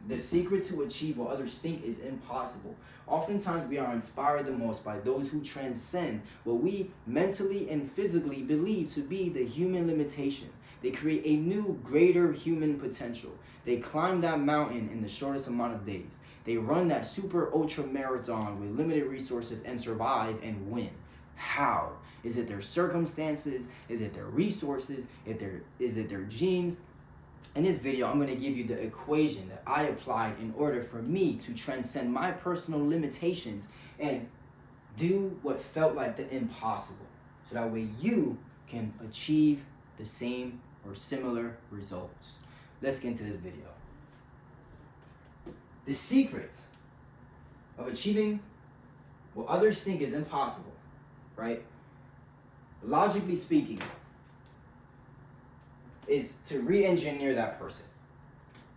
The secret to achieve what others think is impossible. Oftentimes, we are inspired the most by those who transcend what we mentally and physically believe to be the human limitation. They create a new, greater human potential. They climb that mountain in the shortest amount of days. They run that super ultra marathon with limited resources and survive and win. How? Is it their circumstances? Is it their resources? Is it their genes? In this video, I'm going to give you the equation that I applied in order for me to transcend my personal limitations and do what felt like the impossible. So that way you can achieve the same or similar results. Let's get into this video. The secret of achieving what others think is impossible, right? Logically speaking, is to re-engineer that person,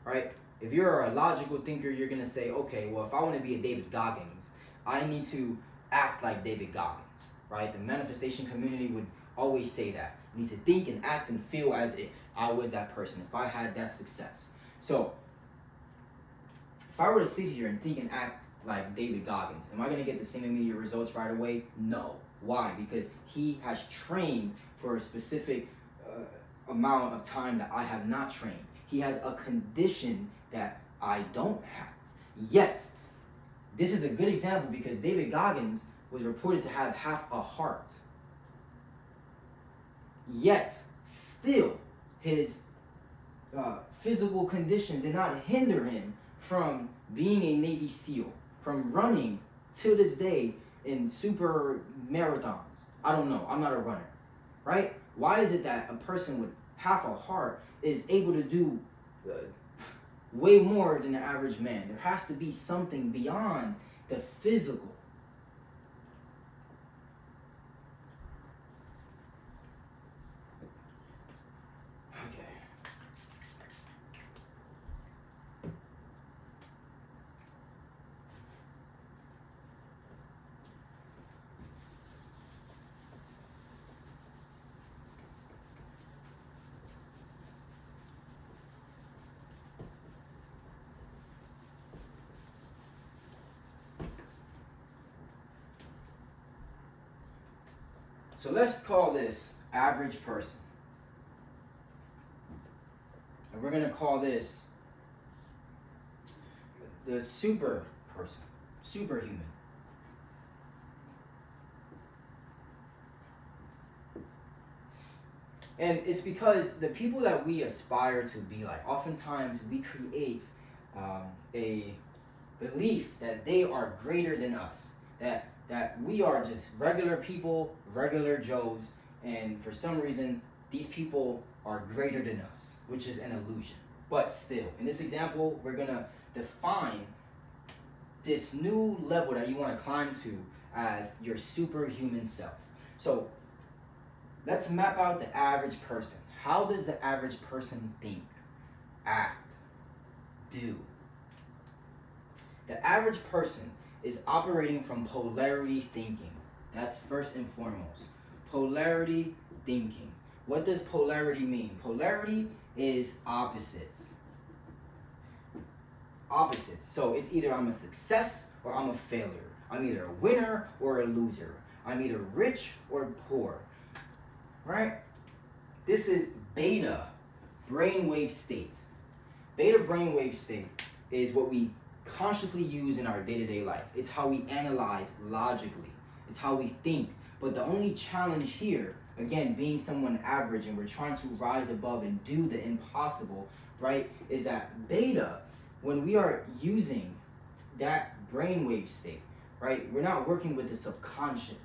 right? If you're a logical thinker, you're gonna say, okay, well, if I want to be a David Goggins, I need to act like David Goggins, right? The manifestation community would always say that. You need to think and act and feel as if I was that person, if I had that success. So, if I were to sit here and think and act like David Goggins, am I gonna get the same immediate results right away? No. Why? Because he has trained for a specific amount of time that I have not trained. He has a condition that I don't have. Yet, this is a good example because David Goggins was reported to have half a heart. Yet, still, his physical condition did not hinder him from being a Navy SEAL, from running till this day in super marathons. I don't know. I'm not a runner, right? Why is it that a person with half a heart is able to do way more than the average man? There has to be something beyond the physical. Okay. So let's call this average person. And we're going to call this the super person, superhuman. And it's because the people that we aspire to be like, oftentimes we create a belief that they are greater than us, that we are just regular people, regular Joes, and for some reason, these people are greater than us, which is an illusion. But still, in this example, we're gonna define this new level that you wanna climb to as your superhuman self. So, let's map out the average person. How does the average person think, act, do? The average person is operating from polarity thinking. That's first and foremost. Polarity thinking. What does polarity mean? Polarity is opposites. Opposites. So it's either I'm a success or I'm a failure. I'm either a winner or a loser. I'm either rich or poor. Right? This is beta brainwave state. Beta brainwave state is what we consciously use in our day-to-day life. It's how we analyze logically. It's how we think. But the only challenge here, again, being someone average and we're trying to rise above and do the impossible, right, is that beta, when we are using that brainwave state, right, we're not working with the subconscious.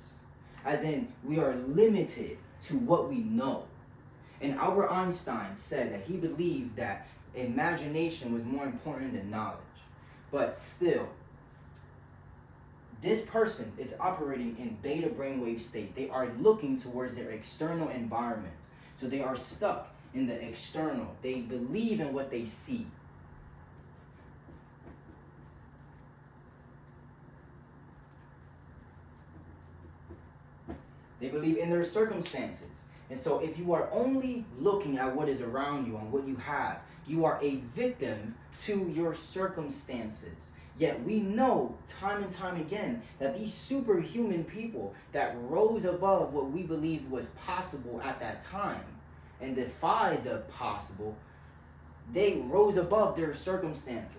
As in, we are limited to what we know. And Albert Einstein said that he believed that imagination was more important than knowledge. But still, this person is operating in beta brainwave state. They are looking towards their external environment. So they are stuck in the external. They believe in what they see. They believe in their circumstances. And so if you are only looking at what is around you and what you have, You are a victim to your circumstances. Yet we know time and time again that these superhuman people that rose above what we believed was possible at that time and defied the possible, they rose above their circumstances.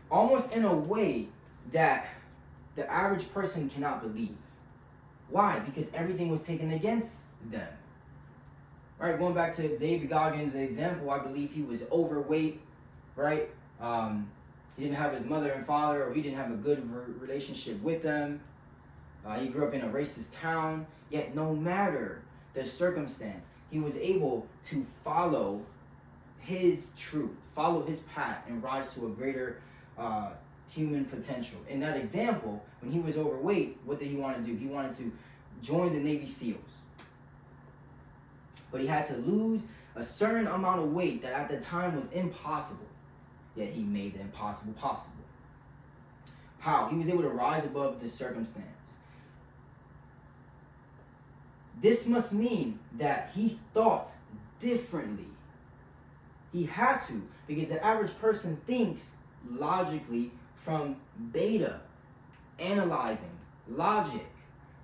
Almost in a way that the average person cannot believe. Why? Because everything was taken against them. Right, going back to David Goggins' example, I believe he was overweight, right? He didn't have his mother and father, or he didn't have a good relationship with them. He grew up in a racist town, yet no matter the circumstance, he was able to follow his truth, follow his path, and rise to a greater human potential. In that example, when he was overweight, what did he want to do? He wanted to join the Navy SEALs. But he had to lose a certain amount of weight that at the time was impossible. Yet he made the impossible possible. How? He was able to rise above the circumstance. This must mean that he thought differently. He had to, because the average person thinks logically from beta, analyzing, logic.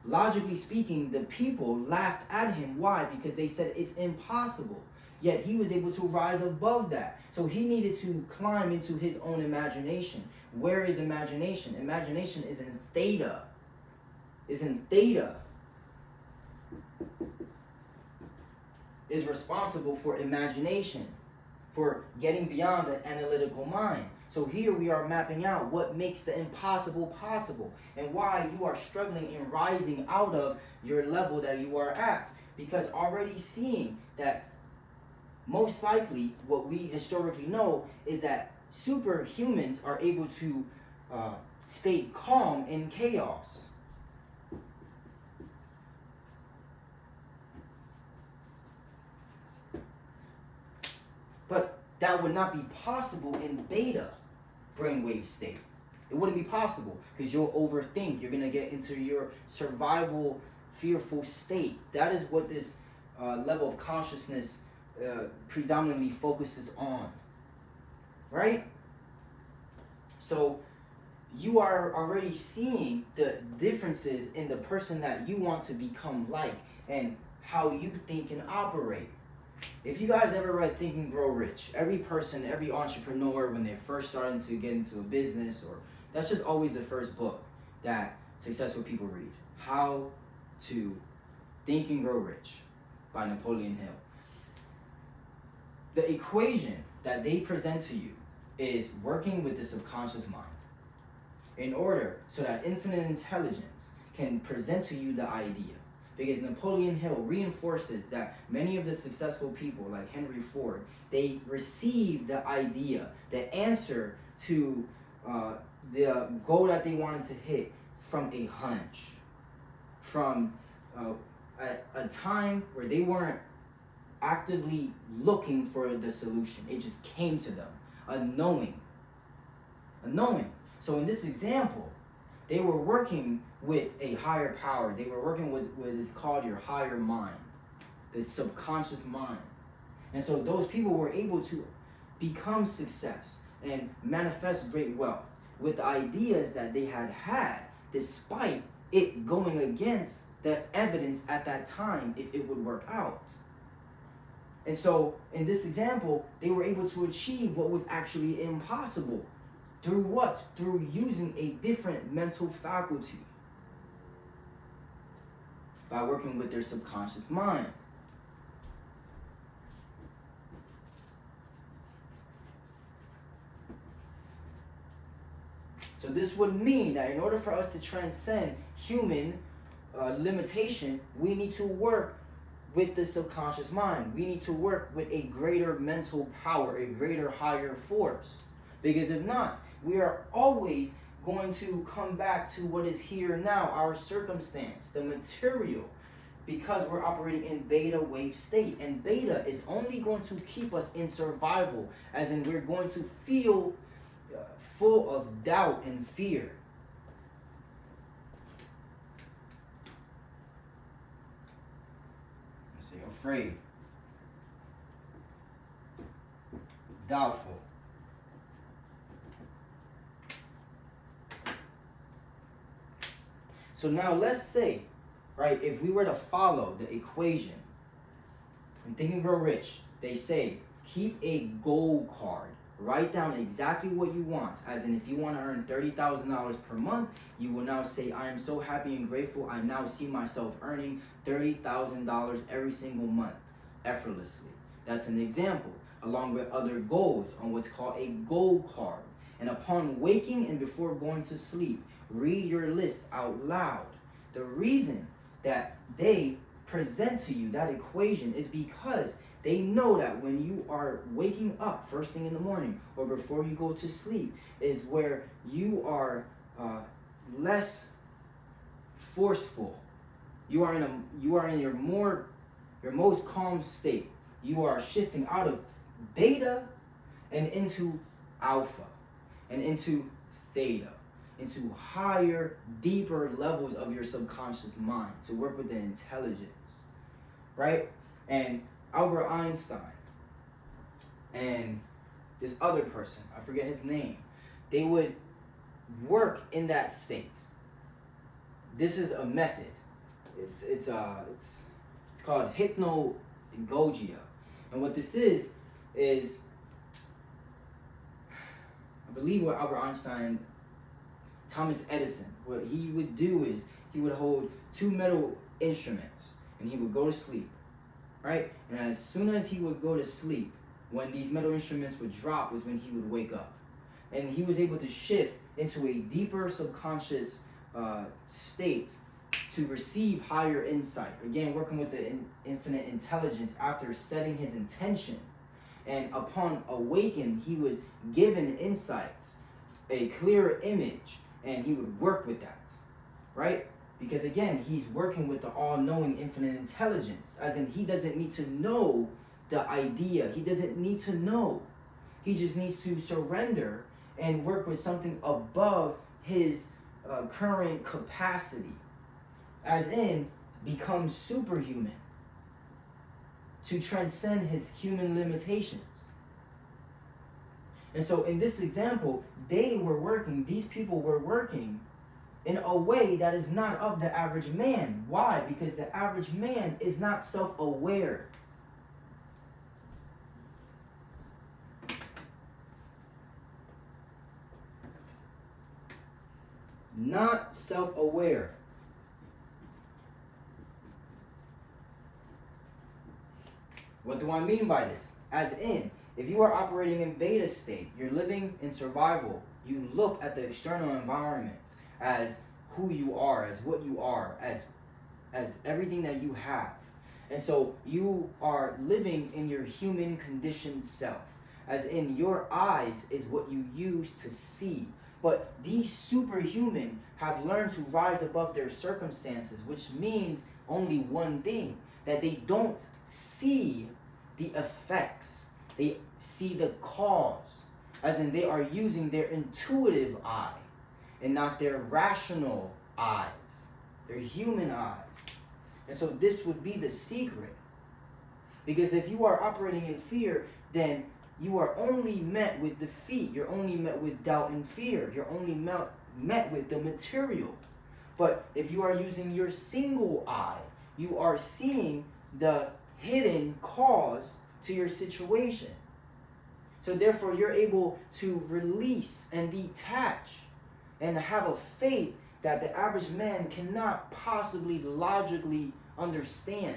Logically speaking, the people laughed at him. Why? Because they said it's impossible. Yet he was able to rise above that. So he needed to climb into his own imagination. Where is imagination? Imagination is in theta. Is in theta. Is responsible for imagination, for getting beyond the analytical mind. So here we are mapping out what makes the impossible possible and why you are struggling in rising out of your level that you are at. Because already seeing that most likely what we historically know is that superhumans are able to stay calm in chaos. But that would not be possible in beta brainwave state. It wouldn't be possible because you'll overthink. You're going to get into your survival, fearful state. That is what this level of consciousness predominantly focuses on. Right? So you are already seeing the differences in the person that you want to become like and how you think and operate. If you guys ever read Think and Grow Rich, every person, every entrepreneur, when they're first starting to get into a business, or that's just always the first book that successful people read. How to Think and Grow Rich by Napoleon Hill. The equation that they present to you is working with the subconscious mind in order so that infinite intelligence can present to you the idea. Because Napoleon Hill reinforces that many of the successful people like Henry Ford, they receive the idea, the answer to the goal that they wanted to hit from a hunch, from a time where they weren't actively looking for the solution. It just came to them, a knowing. So in this example, they were working with a higher power. They were working with what is called your higher mind, the subconscious mind. And so those people were able to become success and manifest great wealth with the ideas that they had, despite it going against the evidence at that time if it would work out. And so in this example, they were able to achieve what was actually impossible. Through what? Through using a different mental faculty. By working with their subconscious mind. So this would mean that in order for us to transcend human limitation, we need to work with the subconscious mind. We need to work with a greater mental power, a greater higher force. Because if not, we are always going to come back to what is here now, our circumstance, the material. because we're operating in beta wave state. And beta is only going to keep us in survival, as in we're going to feel full of doubt and fear. Let's say afraid, doubtful, so now let's say, right, if we were to follow the equation in Think and Grow Rich, they say keep a goal card. Write down exactly what you want. As in, if you want to earn $30,000 per month, you will now say, I am so happy and grateful. I now see myself earning $30,000 every single month effortlessly. That's an example, along with other goals on what's called a goal card. And upon waking and before going to sleep, read your list out loud. The reason that they present to you that equation is because they know that when you are waking up first thing in the morning or before you go to sleep is where you are less forceful. You are in your most calm state. You are shifting out of beta and into alpha and into theta, into higher, deeper levels of your subconscious mind to work with the intelligence, right? And Albert Einstein and this other person, I forget his name, they would work in that state. This is a method. It's called hypnagogia. And what this is I believe what Albert Einstein, Thomas Edison, what he would do is he would hold two metal instruments and he would go to sleep. Right? And as soon as he would go to sleep, when these metal instruments would drop was when he would wake up. And he was able to shift into a deeper subconscious state to receive higher insight. Again, working with the infinite intelligence after setting his intention. And upon awaken, he was given insights, a clearer image, and he would work with that. Right? Because again, he's working with the all-knowing infinite intelligence. As in, he doesn't need to know the idea. He doesn't need to know. He just needs to surrender and work with something above his current capacity. As in, become superhuman. To transcend his human limitations. And so in this example, these people were working in a way that is not of the average man. Why? Because the average man is not self-aware. Not self-aware. What do I mean by this? As in, if you are operating in beta state, you're living in survival, you look at the external environment as who you are, as what you are, as everything that you have. And so you are living in your human conditioned self. As in, your eyes is what you use to see. But these superhuman have learned to rise above their circumstances, which means only one thing, that they don't see the effects. They see the cause. As in, they are using their intuitive eye and not their rational eyes, their human eyes. And so this would be the secret. Because if you are operating in fear, then you are only met with defeat. You're only met with doubt and fear. You're only met with the material. But if you are using your single eye, you are seeing the hidden cause to your situation. So therefore, you're able to release and detach and have a faith that the average man cannot possibly logically understand.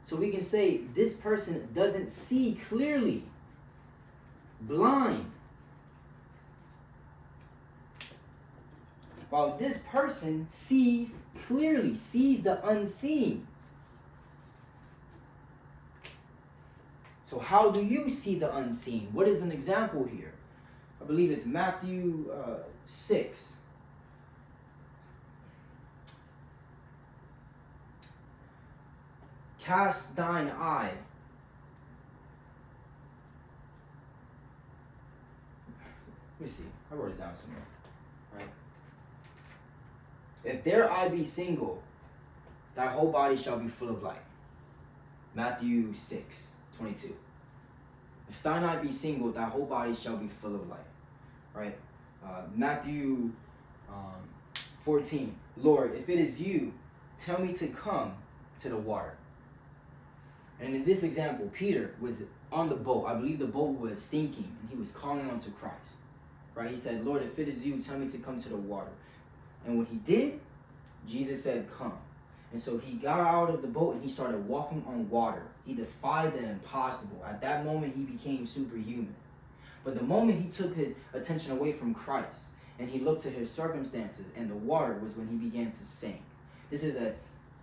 So we can say this person doesn't see clearly, blind. While this person sees clearly, sees the unseen. So how do you see the unseen? What is an example here? I believe it's Matthew 6. cast thine eye. Let me see. I wrote it down somewhere. Right. If their eye be single, thy whole body shall be full of light. Matthew 6:22. If thine eye be single, thy whole body shall be full of light. Right? Matthew 14. Lord, if it is you, tell me to come to the water. And in this example, Peter was on the boat. I believe the boat was sinking, and he was calling unto Christ. Right? He said, Lord, if it is you, tell me to come to the water. And when he did, Jesus said, come. And so he got out of the boat and he started walking on water. He defied the impossible. At that moment, he became superhuman. But the moment he took his attention away from Christ and he looked to his circumstances and the water was when he began to sink. This is a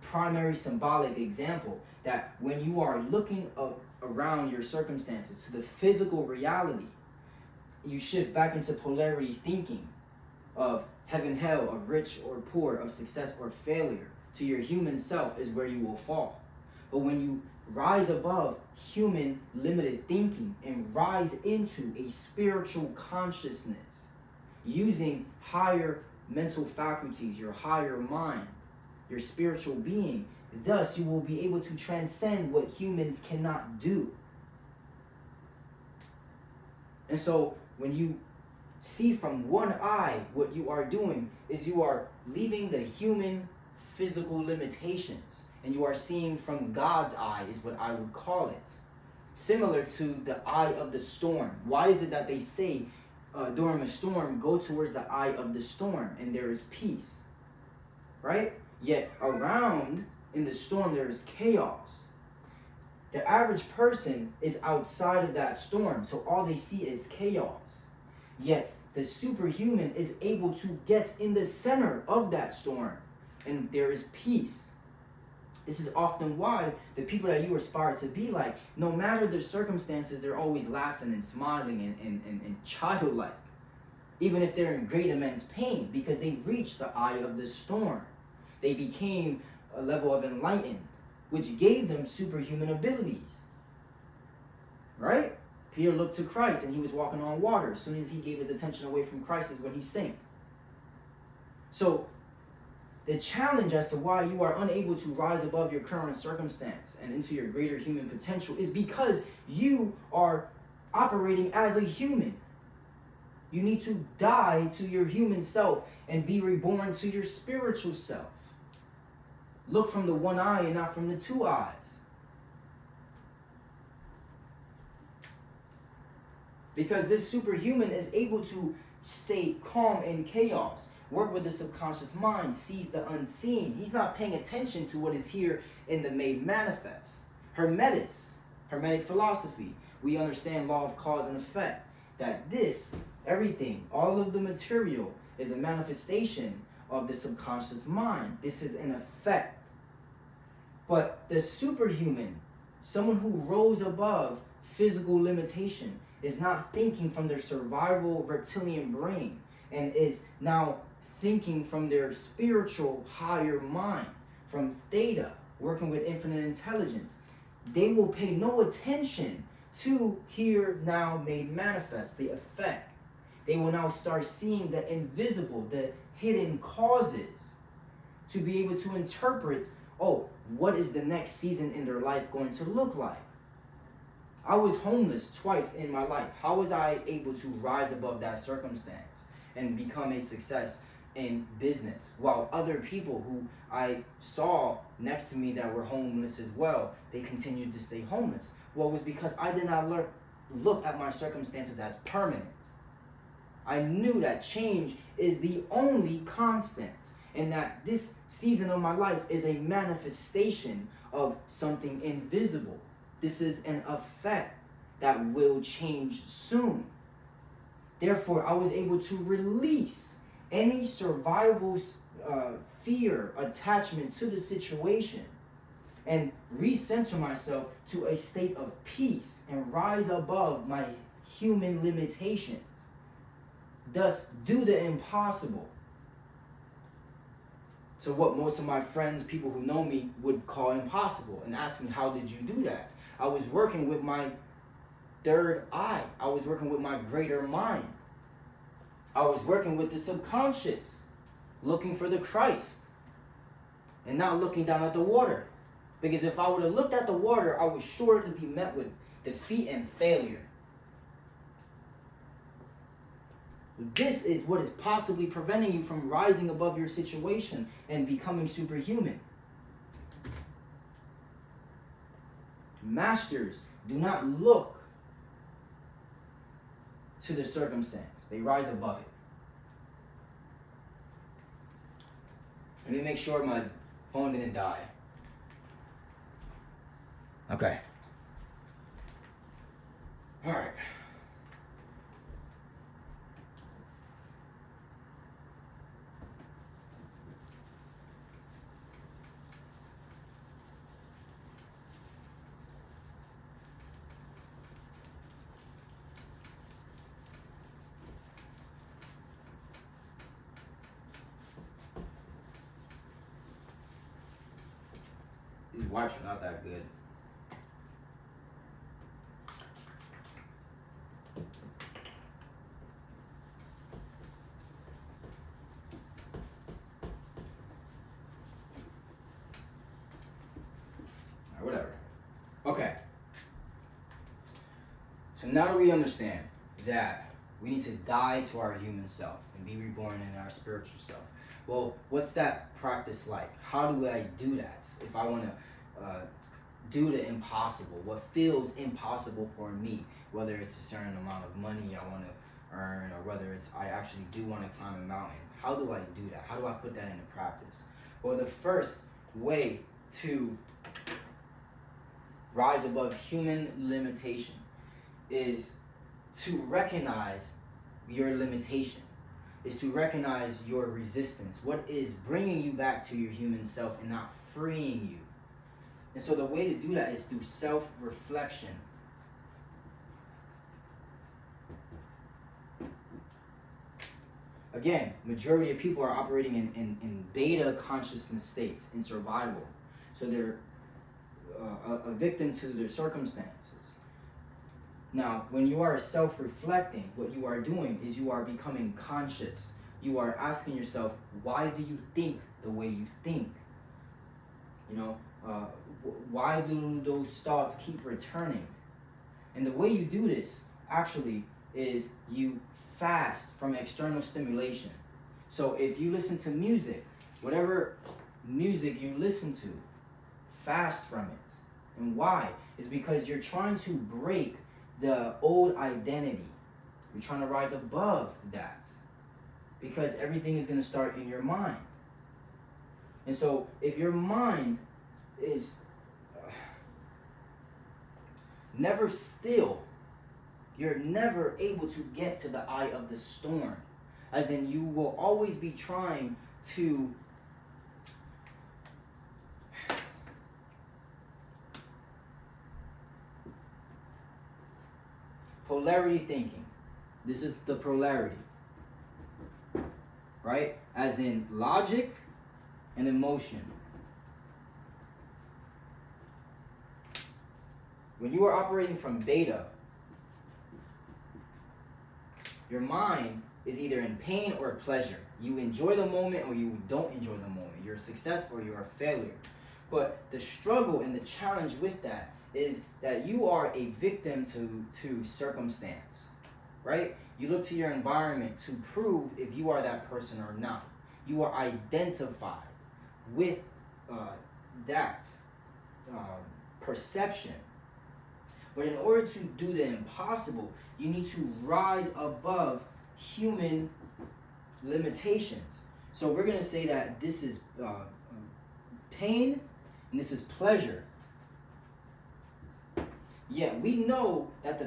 primary symbolic example that when you are looking up around your circumstances to the physical reality, you shift back into polarity thinking of heaven, hell, of rich or poor, of success or failure. To your human self is where you will fall. But when you rise above human limited thinking and rise into a spiritual consciousness using higher mental faculties, your higher mind, your spiritual being, thus you will be able to transcend what humans cannot do. And so when you see from one eye, what you are doing is you are leaving the human physical limitations and you are seeing from God's eye is what I would call it. Similar to the eye of the storm. Why is it that they say during a storm, go towards the eye of the storm and there is peace, right? Yet around in the storm there is chaos. The average person is outside of that storm, so all they see is chaos. Yet the superhuman is able to get in the center of that storm and there is peace. This is often why the people that you aspire to be like, no matter the circumstances, they're always laughing and smiling and childlike. Even if they're in great immense pain, because they reached the eye of the storm. They became a level of enlightened, which gave them superhuman abilities. Right? Peter looked to Christ and he was walking on water. As soon as he gave his attention away from Christ is when he sank. So the challenge as to why you are unable to rise above your current circumstance and into your greater human potential is because you are operating as a human. You need to die to your human self and be reborn to your spiritual self. Look from the one eye and not from the two eyes. Because this superhuman is able to stay calm in chaos. Work with the subconscious mind, sees the unseen. He's not paying attention to what is here in the made manifest. Hermetic philosophy. We understand law of cause and effect. That this, everything, all of the material is a manifestation of the subconscious mind. This is an effect. But the superhuman, someone who rose above physical limitation, is not thinking from their survival reptilian brain and is now thinking from their spiritual higher mind, from theta, working with infinite intelligence. They will pay no attention to here now made manifest, the effect. They will now start seeing the invisible, the hidden causes, to be able to interpret, oh, what is the next season in their life going to look like? I was homeless twice in my life. How was I able to rise above that circumstance and become a success in business, while other people who I saw next to me that were homeless as well, they continued to stay homeless? Well, it was because I did not look at my circumstances as permanent. I knew that change is the only constant and that this season of my life is a manifestation of something invisible. This is an effect that will change soon. Therefore, I was able to release any survival fear, attachment to the situation, and recenter myself to a state of peace and rise above my human limitations. Thus, do the impossible to what most of my friends, people who know me, would call impossible and ask me, how did you do that? I was working with my third eye. I was working with my greater mind. I was working with the subconscious, looking for the Christ and not looking down at the water. Because if I would have looked at the water, I was sure to be met with defeat and failure. This is what is possibly preventing you from rising above your situation and becoming superhuman. Masters do not look to the circumstance. They rise above it. Let me make sure my phone didn't die. Okay. All right. These wipes are not that good. Whatever. Okay. So now that we understand that we need to die to our human self and be reborn in our spiritual self, well, what's that practice like? How do I do that? If I want to do the impossible, what feels impossible for me, whether it's a certain amount of money I want to earn, or whether it's I actually do want to climb a mountain, how do I do that? How do I put that into practice? Well, the first way to rise above human limitation is to recognize your limitation, is to recognize your resistance, what is bringing you back to your human self and not freeing you. And so the way to do that is through self-reflection. Again, majority of people are operating in beta consciousness states, in survival. So they're a victim to their circumstances. Now, when you are self-reflecting, what you are doing is you are becoming conscious. You are asking yourself, why do you think the way you think? You know, why do those thoughts keep returning? And the way you do this actually is you fast from external stimulation. So if you listen to music, whatever music you listen to, fast from it. And why? Is because you're trying to break the old identity. You're trying to rise above that. Because everything is going to start in your mind. And so if your mind is never still, you're never able to get to the eye of the storm. As in, you will always be trying to polarity thinking. This is the polarity, right? As in logic and emotion. When you are operating from beta, your mind is either in pain or pleasure. You enjoy the moment or you don't enjoy the moment. You're a success or you're a failure. But the struggle and the challenge with that is that you are a victim to circumstance, right? You look to your environment to prove if you are that person or not. You are identified with that perception. But in order to do the impossible, you need to rise above human limitations. So we're going to say that this is pain and this is pleasure. Yet we know that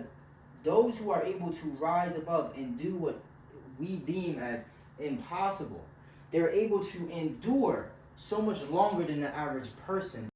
those who are able to rise above and do what we deem as impossible, they're able to endure so much longer than the average person.